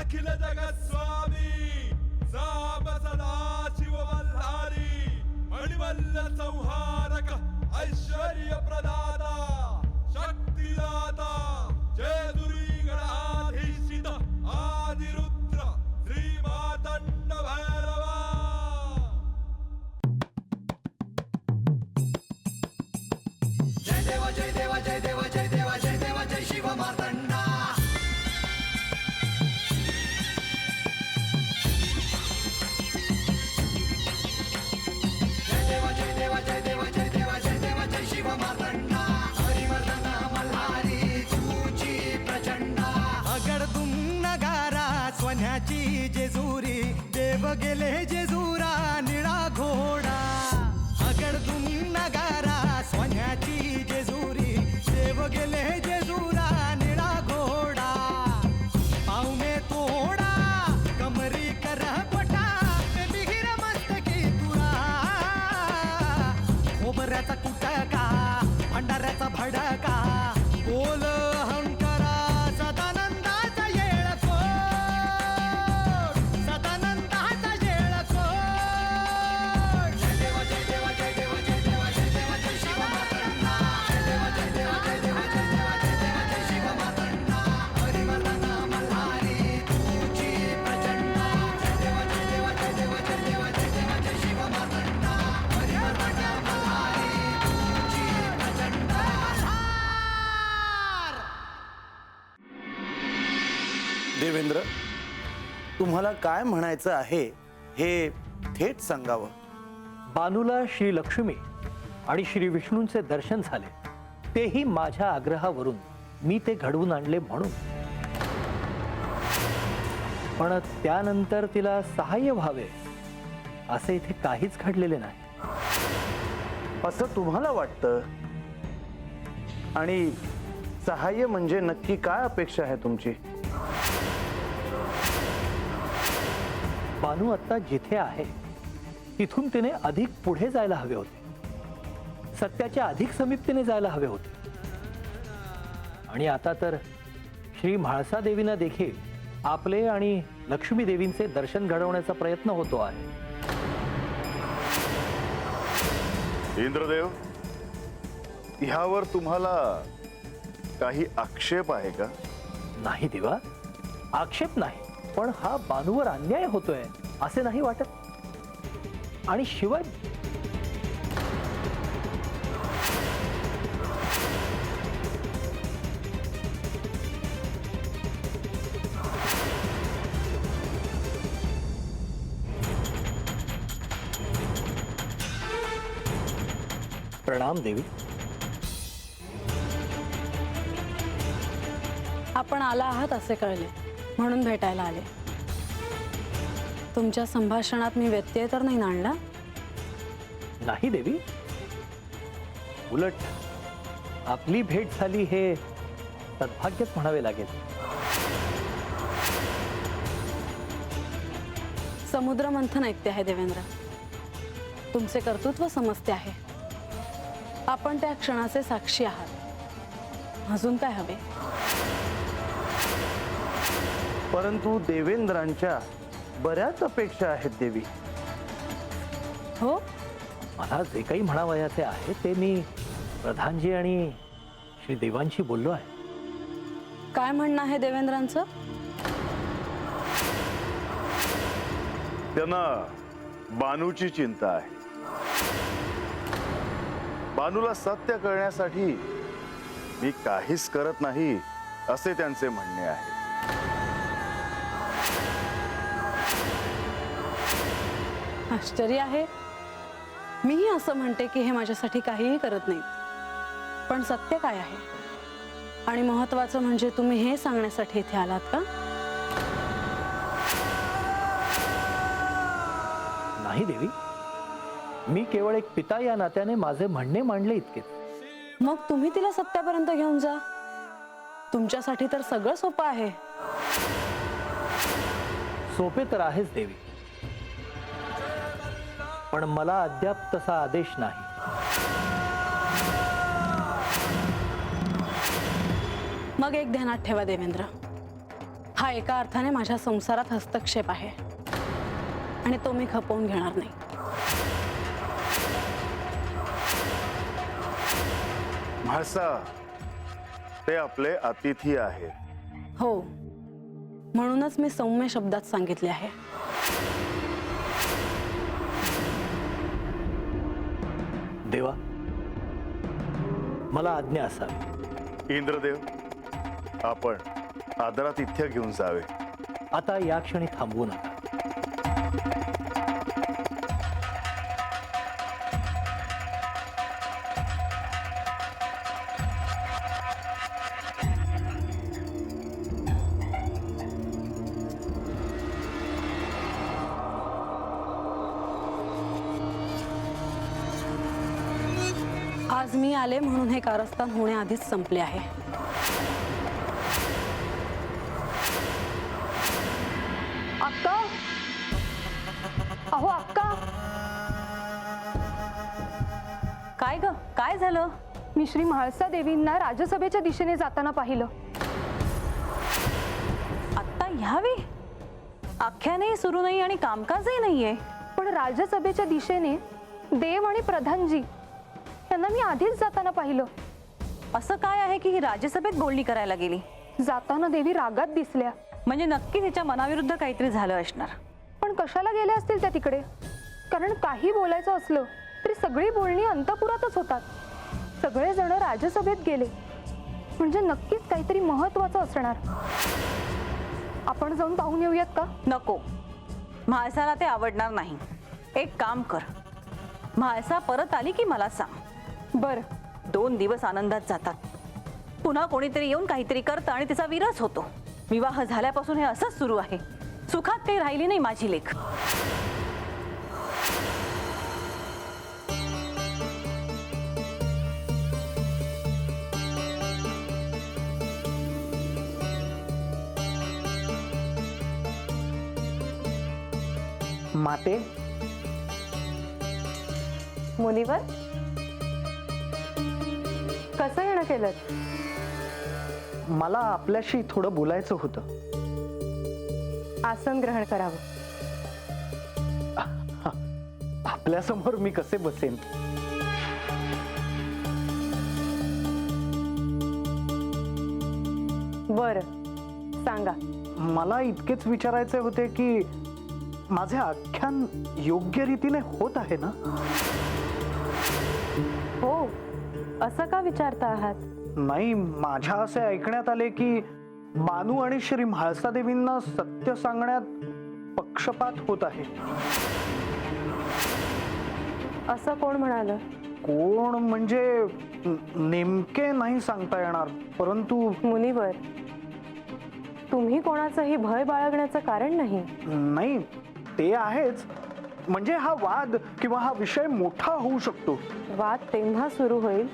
अखिल जगत स्वामी साम सदा शिव मल्हारी मणिमल्ल संहारक ऐश्वर्य प्रदाता शक्तिदाता जय दुर्गी गणाधीशित आदिरुद्र श्री मातंड भैरवा. जय देवा जय देवा जय देवा जय देवा जय देवा जय शिव मार्तंडा. जय देवा जय देवा जय देवा जय देवा जय देवा जय शिव मार्तंडा. हरिवर्धन मल्हारी तुझी प्रचंडा. अगडदुम नगारा सोन्याची जेजुरी देव गेले जेजुरा निळा घोडा. अगडदुम नगारा सोन्याची जेजुरी देव गेले जेजुरा निळा घोडा. पावने तोडा कमरी कर पटा मिहिर मस्तकी तुरा. खोबऱ्याचा कुटका भंडाऱ्याचा भडका बोल हंकरा सदानंदाचा येळकोट. सदानंदाचा येळकोट. जय देवा जय देवा जय देवा जय देवा जय देवा जय शिव मार्तंडा. जय देवा जय देवा जय देवा जय देवा जय देवा जय शिव मार्तंडा. हरिवर्धन मल्हारी तुझी प्रचंडा. जय देवा जय देवा जय देवा जय देवा जय देवा जय शिव मार्तंडा. हरिवर्धन मल्हारी तुझी प्रचंडा. देवेंद्र, तुम्हाला काय म्हणायचं आहे हे थेट सांगावं. बानूला श्री लक्ष्मी आणि श्री विष्णूंचे दर्शन झाले, तेही माझ्या आग्रहावरून मी ते घडवून आणले म्हणून. पण त्यानंतर तिला सहाय्य व्हावे असे इथे काहीच घडलेले नाही. असं तुम्हाला वाटतं? आणि सहाय्य म्हणजे नक्की काय अपेक्षा आहे तुमची? बानू आता जिथे आहे तिथून तिने अधिक पुढे जायला हवे होते, सत्याच्या अधिक समीपतेने जायला हवे होते. आणि आता तर श्री म्हाळसा देवींना देखील आपले आणि लक्ष्मी देवींचे दर्शन घडवण्याचा प्रयत्न होतो आहे. इंद्रदेव, ह्यावर तुम्हाला काही आक्षेप आहे का? नाही देवा, आक्षेप नाही, पण हा बानूवर अन्याय होतोय असे नाही वाटत. आणि शिवाय प्रणाम देवी. आपण आला आहात असे कळले म्हणून भेटायला आले. तुमच्या संभाषणात मी व्यत्यय तर नाही आणला? नाही देवी, उलट आपली भेट झाली हे सद्भाग्यच म्हणावे लागेल. समुद्र मंथन ऐकते आहे देवेंद्र. तुमचे कर्तृत्व समजते आहे. आपण त्या क्षणाचे साक्षी आहात. अजून काय हवे? परंतु देवेंद्रांच्या बऱ्याच अपेक्षा आहेत देवी. हो, मला जे काही म्हणावयाचे आहे ते मी प्रधानजी आणि श्री देवांशी बोललो आहे. काय म्हणणं आहे देवेंद्रांचं? त्यांना बानूची चिंता आहे. बानूला सत्य कळण्यासाठी मी काहीच करत नाही असे त्यांचे म्हणणे आहे. आश्चर्य आहे. मीही असं म्हणते की हे माझ्यासाठी काहीही करत नाहीत. पण सत्य काय आहे? आणि महत्वाचं म्हणजे तुम्ही हे सांगण्यासाठी इथे आलात का? नाही देवी, मी केवळ एक पिता या नात्याने माझे म्हणणे मांडले इतकेच. मग तुम्ही तिला सत्यापर्यंत घेऊन जा. तुमच्यासाठी तर सगळं सोपं आहे. सोपे तर आहेच देवी, पण मला अद्याप तसा आदेश नाही. मग एक ध्यानात ठेवा देवेंद्र, हा एका अर्थाने माझ्या संसारात हस्तक्षेप आहे आणि तो मी खपवून घेणार नाही. म्हाळसा, ते आपले अतिथी आहेत. हो, म्हणूनच मी सौम्य शब्दात सांगितले आहे. देवा, मला आज्ञा असावी. इंद्रदेव, आपण आदरातिथ्य घेऊन जावे. आता या क्षणी थांबवू नका. आज मी आले म्हणून हे कारस्थान होण्याआधीच संपले आहे. अक्का, अहो अक्का, काय ग, काय झालं? मी श्री म्हाळसा देवींना राजसभेच्या दिशेने जाताना पाहिलं. आत्ता ह्यावी आख्यानही सुरू नाही आणि कामकाजही नाहीये. पण राजसभेच्या दिशेने देव आणि प्रधानजी यांना मी आधीच जाताना पाहिलं. असं काय आहे की ही राज्यसभेत बोलणी करायला गेली? जाताना देवी रागात दिसल्या. म्हणजे नक्की तिच्या मनाविरुद्ध काहीतरी झालं असणार. पण कशाला गेल्या असतील त्या तिकडे? कारण काही बोलायचं असलं तरी सगळी बोलणी अंतपुरातच होतात. सगळेजण राजसभेत गेले म्हणजे नक्कीच काहीतरी महत्वाचं असणार. आपण जाऊन पाहून येऊयात का? नको, म्हाळसाला ते आवडणार नाही. एक काम कर, म्हाळसा परत आली की मला सांग. बर, 2 दिवस आनंदात जातात. पुन्हा कोणीतरी येऊन काहीतरी करतं आणि तिचा विरस होतो. विवाह झाल्यापासून हे असंच सुरू आहे. सुखात काही राहिली नाही माझी लेक. माते, मुनिवर, कसं येणं केलं? मला आपल्याशी थोडं बोलायचं होतं. आसन ग्रहण करावं. आपल्यासमोर मी कसे बसेन? बर, सांगा. मला इतकेच विचारायचे होते की माझे आख्यान योग्य रीतीने होत आहे ना? हो, असं का विचारता आहात? नाही, माझ्या असे ऐकण्यात आले की बानू आणि श्री म्हाळसा देवींना सत्य सांगण्यात पक्षपात होत आहे. असं कोण म्हणालं? कोण म्हणजे नेमके नाही सांगता येणार, परंतु मुनिवर, तुम्ही कोणाचंही भय बाळगण्याचं कारण नाही. नाही, ते आहेच. म्हणजे हा वाद किंवा हा विषय मोठा होऊ शकतो. वाद तेव्हा सुरू होईल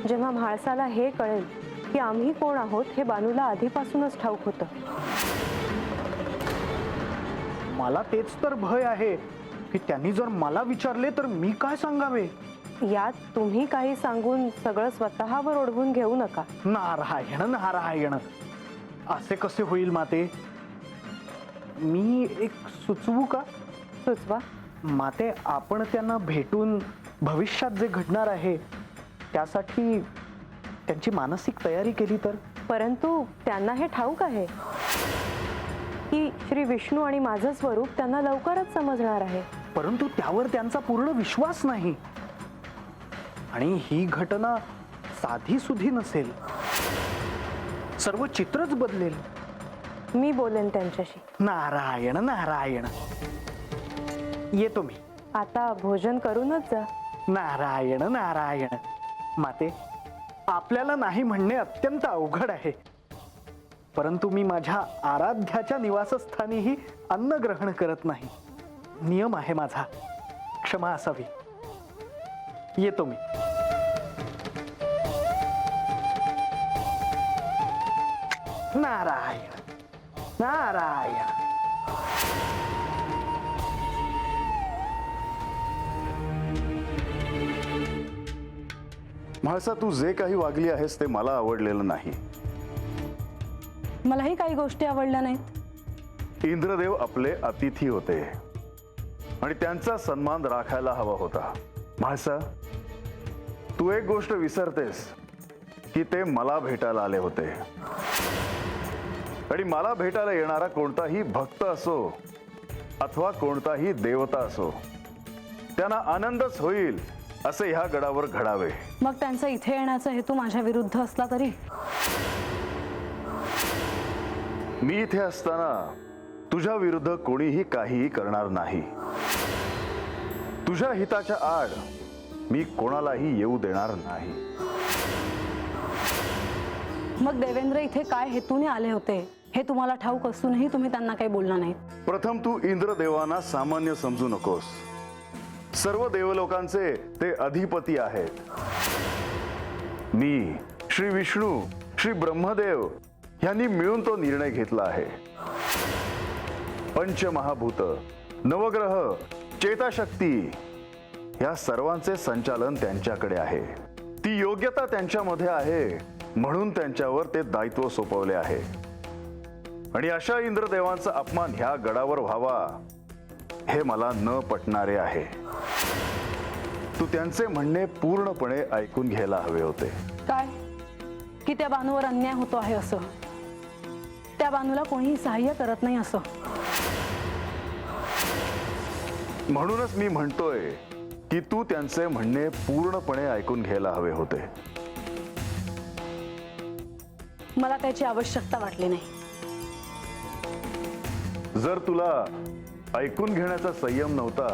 जेव्हा म्हाळसाला हे कळेल की आम्ही कोण आहोत हे बानूला आधीपासूनच ठाऊक होतं. मला तेच तर भय आहे की त्यांनी जर मला विचारले तर मी काय सांगावे. यात तुम्ही काही सांगून सगळं स्वतःवर ओढवून घेऊ नका. नारायण नारायण, असे कसे होईल माते? मी एक सुचवू का? सुचवा. माते, आपण त्यांना भेटून भविष्यात जे घडणार आहे त्यासाठी त्यांची मानसिक तयारी केली तर? परंतु त्यांना हे ठाऊक आहे की श्री विष्णू आणि माझं स्वरूप त्यांना लवकरच समजणार आहे. परंतु त्यावर त्यांचा पूर्ण विश्वास नाही. आणि ही घटना साधी सुधी नसेल, सर्व चित्रच बदलेल. मी बोलेन त्यांच्याशी. नारायण नारायण, येतो मी. आता भोजन करूनच जा. नारायण नारायण. माते, आपल्याला नाही म्हणणे अत्यंत अवघड आहे, परंतु मी माझ्या आराध्याच्या निवासस्थानीही अन्न ग्रहण करत नाही. नियम आहे माझा, क्षमा असावी. येतो मी. नारायण नारायण. म्हाळसा, तू जे काही वागली आहेस ते मला आवडलेलं नाही. मलाही काही गोष्टी आवडल्या नाहीत. इंद्रदेव आपले अतिथी होते आणि त्यांचा सन्मान राखायला हवा होता. म्हाळसा, तू एक गोष्ट विसरतेस की ते मला भेटायला आले होते आणि मला भेटायला येणारा कोणताही भक्त असो अथवा कोणताही देवता असो, त्यांना आनंदच होईल असे ह्या गडावर घडावे. मग त्यांचा इथे येण्याचा हेतू माझ्या विरुद्ध असला तरी? मी इथे असताना तुझ्या विरुद्ध कोणीही काहीही करणार नाही. तुझ्या हिताच्या आड मी कोणालाही येऊ देणार नाही. मग देवेंद्र इथे काय हेतूने आले होते हे तुम्हाला ठाऊक असूनही तुम्ही त्यांना काही बोलला नाहीत? प्रथम तू इंद्रदेवांना सामान्य समजू नकोस. सर्व देवलोकांचे ते अधिपती आहेत. मी, श्री विष्णू, श्री ब्रह्मदेव यांनी मिळून तो निर्णय घेतला आहे. पंचमहाभूत, नवग्रह, चेताशक्ती या सर्वांचे संचालन त्यांच्याकडे आहे. ती योग्यता त्यांच्यामध्ये आहे म्हणून त्यांच्यावर ते दायित्व सोपवले आहे. आणि अशा इंद्रदेवांचा अपमान ह्या गडावर व्हावा हे मला न पटणारे आहे. तू त्यांचे म्हणणे पूर्णपणे ऐकून घ्यायला हवे होते. काय? की त्या बानूवर अन्याय होतो आहे असं? त्या बानूला कोणीही सहाय्य करत नाही असं? म्हणूनच मी म्हणतोय की तू त्यांचे म्हणणे पूर्णपणे ऐकून घ्यायला हवे होते. मला त्याची आवश्यकता वाटली नाही. जर तुला ऐकून घेण्याचा संयम नव्हता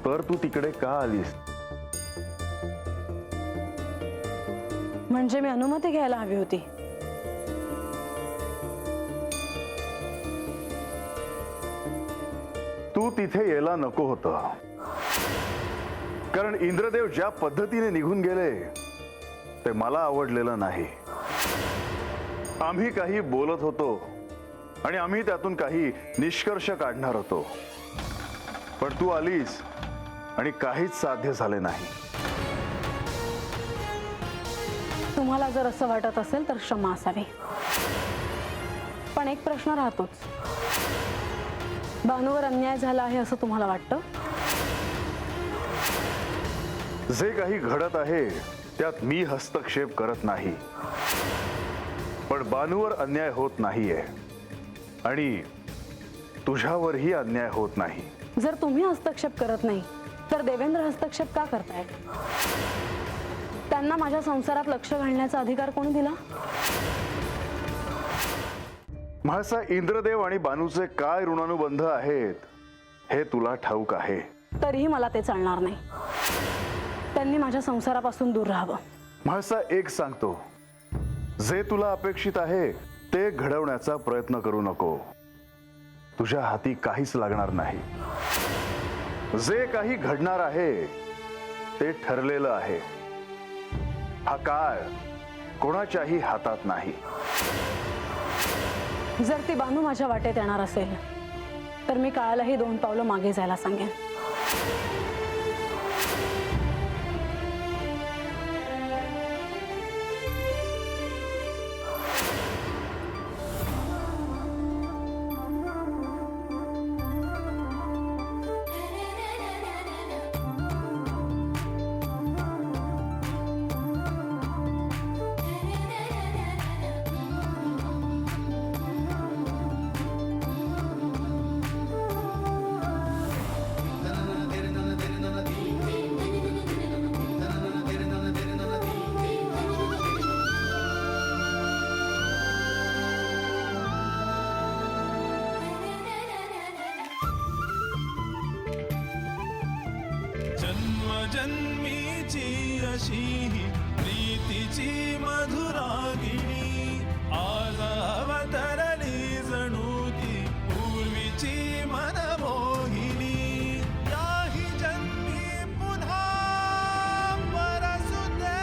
तर तू तिकडे का आलीस? म्हणजे मी अनुमती घ्यायला हवी होती. तू तिथे यायला नको होतं. कारण इंद्रदेव ज्या पद्धतीने निघून गेले ते मला आवडलेलं नाही. आम्ही काही बोलत होतो आणि आम्ही त्यातून काही निष्कर्ष काढणार होतो, पण तू आलीस आणि काहीच साध्य झाले नाही. तुम्हाला जर असं वाटत असेल तर क्षमा असावी. पण एक प्रश्न राहतोच. बानूवर अन्याय झाला आहे असं तुम्हाला वाटतं? जे काही घडत आहे त्यात मी हस्तक्षेप करत नाही, पण बानूवर अन्याय होत नाहीये आणि तुझ्यावरही अन्याय होत नाही. जर तुम्ही हस्तक्षेप करत नाही तर देवेंद्र हस्तक्षेप का करतायत? त्यांना माझ्या संसारात लक्ष घालण्याचा अधिकार कोणी दिला? म्हाळसा, इंद्रदेव आणि बानूचे काय ऋणानुबंध आहेत हे तुला ठाऊक आहे. तरीही मला ते चालणार नाही. त्यांनी माझ्या संसारापासून दूर राहावं. म्हाळसा, एक सांगतो, जे तुला अपेक्षित आहे ते घडवण्याचा प्रयत्न करू नको. तुझ्या हाती काहीच लागणार नाही. जे काही घडणार आहे ते ठरलेलं आहे. हा काळ कोणाच्याही हातात नाही. जर ती बानू माझ्या वाटेत येणार असेल तर मी काळालाही 2 पावलं मागे जायला सांगेन. जन्मजन्मीची अशी ही प्रीतीची मधुरागिणी आज अवतरली जणू ती पूर्वीची मनमोहिनी. याही जन्मी पुन्हा परसू दे.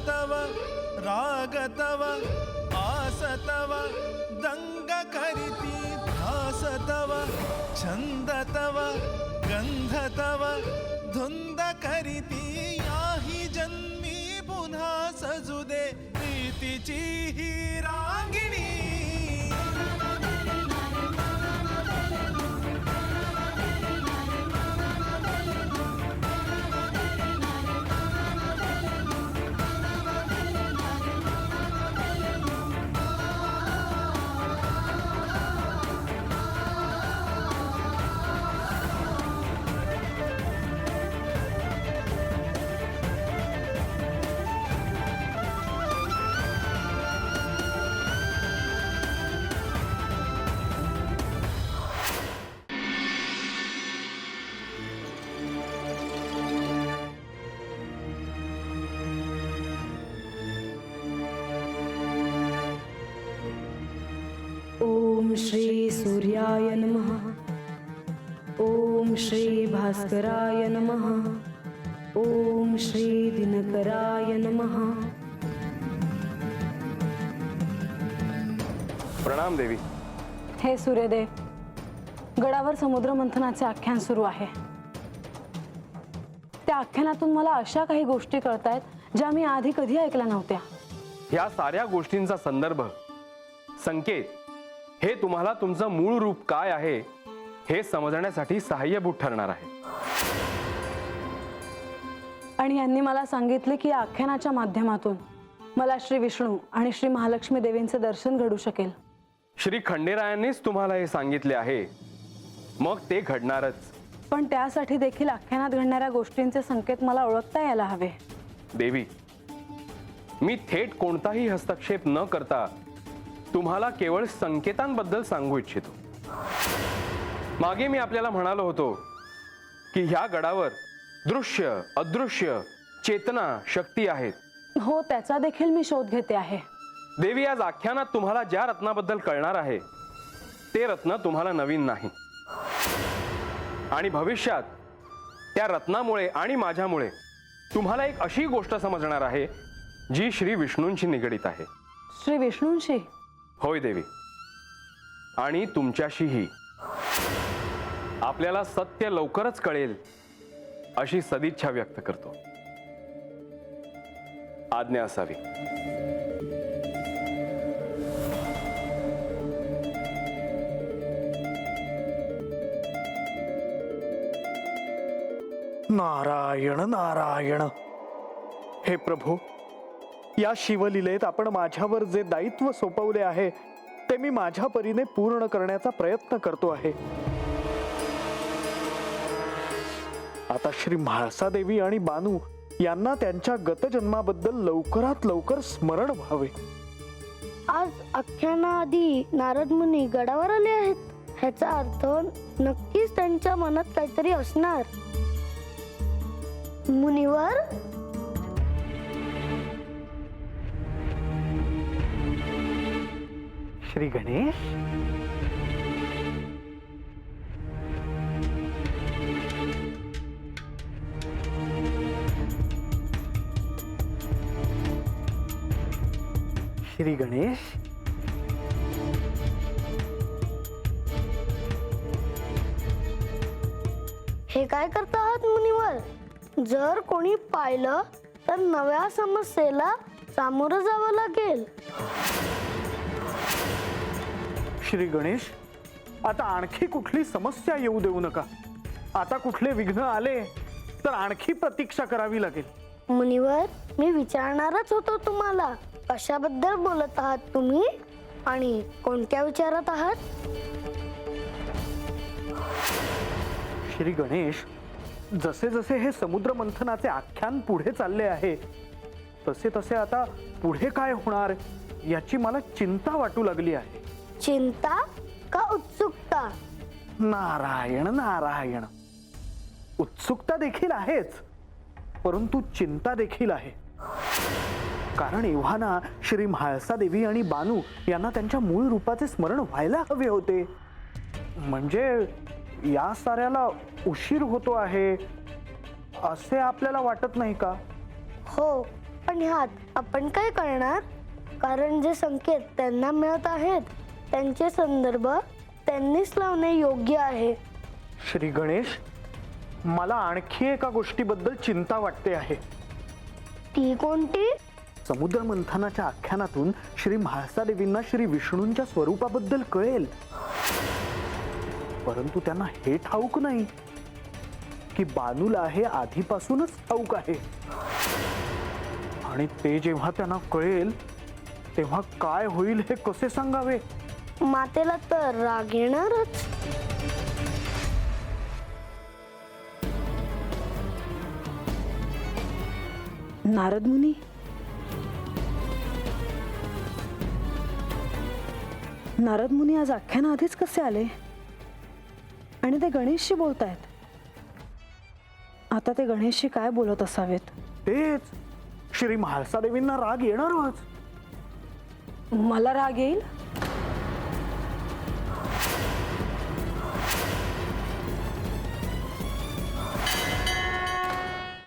तव राग तव आस तव दंग करीती ध्यास तव छंद तव गंध तव धुंद करीती याही जन्मी पुन्हा सजू दे प्रीतीची ही रांगिणी. ओम श्री सूर्याय नमः. ओम श्री भास्कराय नमः. ओम श्री दिनकराय नमः. प्रणाम देवी. हे सूर्यदेव, गडावर समुद्र मंथनाचे आख्यान सुरू आहे. त्या आख्यानातून मला अशा काही गोष्टी कळतायत ज्या मी आधी कधी ऐकल्या नव्हत्या. या साऱ्या गोष्टींचा संदर्भ, संकेत हे तुम्हाला तुमचं मूळ रूप काय आहे हे समजण्यासाठी सहाय्यभूत ठरणार आहे. आणि यांनी मला सांगितले की या आख्यानाच्या माध्यमातून मला श्री विष्णू आणि श्री महालक्ष्मी देवींचे दर्शन घडू शकेल. श्री खंडेरायांनीच तुम्हाला हे सांगितले आहे, मग ते घडणारच. पण त्यासाठी देखील आख्यानात घडणाऱ्या गोष्टींचे संकेत मला ओळखता यायला हवे. देवी, मी थेट कोणताही हस्तक्षेप न करता तुम्हाला केवळ संकेतांबद्दल सांगू इच्छितो. मागे मी आपल्याला म्हणालो होतो की ह्या गडावर दृश्य, अदृश्य, चेतना, शक्ती आहेत. हो, त्याचा देखील मी शोध घेते आहे. देवी, आज आख्यानात तुम्हाला ज्या रत्नाबद्दल कळणार आहे ते रत्न तुम्हाला नवीन नाही. आणि भविष्यात त्या रत्नामुळे आणि माझ्यामुळे तुम्हाला एक अशी गोष्ट समजणार आहे जी श्री विष्णूंशी निगडीत आहे. श्री विष्णूंशी? होय देवी, आणि तुमच्याशीही. आपल्याला सत्य लवकरच कळेल अशी सदिच्छा व्यक्त करतो. आज्ञा असावी. नारायण नारायण. हे प्रभू, या शिवलीलेत आपण माझ्यावर जे दायित्व सोपवले आहे ते मी माझ्या परीने पूर्ण करण्याचा प्रयत्न करतो आहे. आता श्री म्हाळसादेवी आणि बानू यांना त्यांच्या गतजन्माबद्दल लवकरात लवकर स्मरण व्हावे. आज आख्यानाआधी नारद मुनी गडावर आले आहेत. ह्याचा अर्थ नक्कीच त्यांच्या मनात काहीतरी असणार. मुनिवर, श्री गणेश. श्री गणेश. हे काय करता आहात मुनिवर? जर कोणी पाहिलं तर नव्या समस्येला सामोरं जावं लागेल. श्री गणेश, आता आणखी कुठली समस्या येऊ देऊ नका. आता कुठले विघ्न आले तर आणखी प्रतीक्षा करावी लागेल. मुनिवर, मी विचारणारच होतो तुम्हाला, कशाबद्दल बोलत आहात तुम्ही आणि कोणत्या विचारात आहात? श्री गणेश, जसे जसे हे समुद्र मंथनाचे आख्यान पुढे चालले आहे तसे तसे आता पुढे काय होणार याची मला चिंता वाटू लागली आहे. चिंता का उत्सुकता? नारायण नारायण. उत्सुकता देखील आहेच, परंतु चिंता देखील आहे. कारण एव्हाना श्री म्हाळसादेवी आणि बानू यांना त्यांच्या मूळ रूपाचे स्मरण व्हायला हवे होते. म्हणजे या साऱ्याला उशीर होतो आहे असे आपल्याला वाटत नाही का? हो, पण ह्यात आपण काय करणार? कारण जे संकेत त्यांना मिळत आहेत त्यांचे संदर्भ त्यांनीच लावणे योग्य आहे. श्री गणेश, मला आणखी एका गोष्टीबद्दल चिंता वाटते आहे. ती कोणती? समुद्र मंथनाच्या आख्यानातून श्री म्हाळसा देवींना श्री विष्णूंच्या स्वरूपाबद्दल कळेल, परंतु त्यांना हे ठाऊक नाही की बानूला हे आधीपासूनच ठाऊक आहे. आणि ते जेव्हा त्यांना कळेल तेव्हा काय होईल हे कसे सांगावे? मातेला तर राग येणारच. नारद मुनी, नारद मुनी आज आख्याना आधीच कसे आले आणि ते गणेशशी बोलतायत? आता ते गणेशशी काय बोलत असावेत? तेच, श्री म्हाळसा देवींना राग येणारच. मला राग येईल?